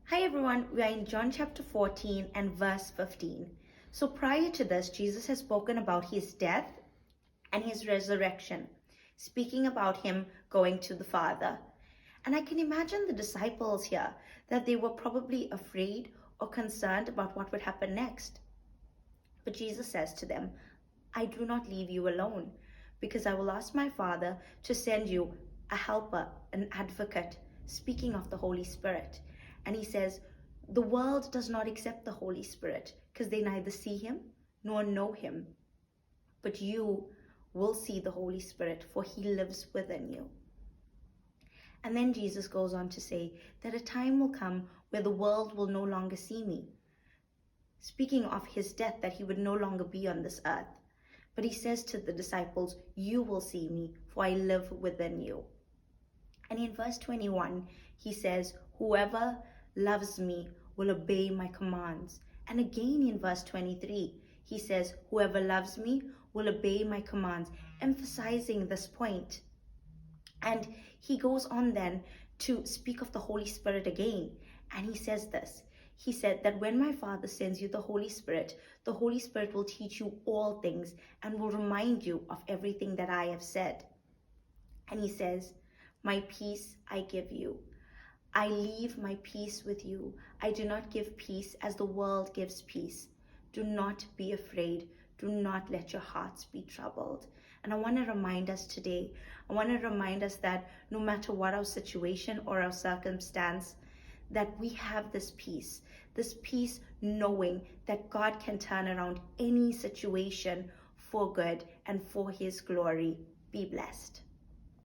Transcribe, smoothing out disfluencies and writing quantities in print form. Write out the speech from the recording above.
Hi everyone, we are in John chapter 14 and verse 15. So prior to this, Jesus has spoken about his death and his resurrection, speaking about him going to the Father. And I can imagine the disciples here that they were probably afraid or concerned about what would happen next. But Jesus says to them, I do not leave you alone, because I will ask my Father to send you a helper, an advocate, speaking of the Holy Spirit. And he says, the world does not accept the Holy Spirit because they neither see him nor know him. But you will see the Holy Spirit, for he lives within you. And then Jesus goes on to say that a time will come where the world will no longer see me, speaking of his death, that he would no longer be on this earth. But he says to the disciples, you will see me, for I live within you. And in verse 21, he says, whoever loves me will obey my commands. And again in verse 23, he says, whoever loves me will obey my commands, emphasizing this point. And he goes on then to speak of the Holy Spirit again. And he says this. He said that when my Father sends you the Holy Spirit will teach you all things and will remind you of everything that I have said. And he says, my peace I give you. I leave my peace with you. I do not give peace as the world gives peace. Do not be afraid. Do not let your hearts be troubled. And I want to remind us today, that no matter what our situation or our circumstance, that we have this peace knowing that God can turn around any situation for good and for his glory. Be blessed.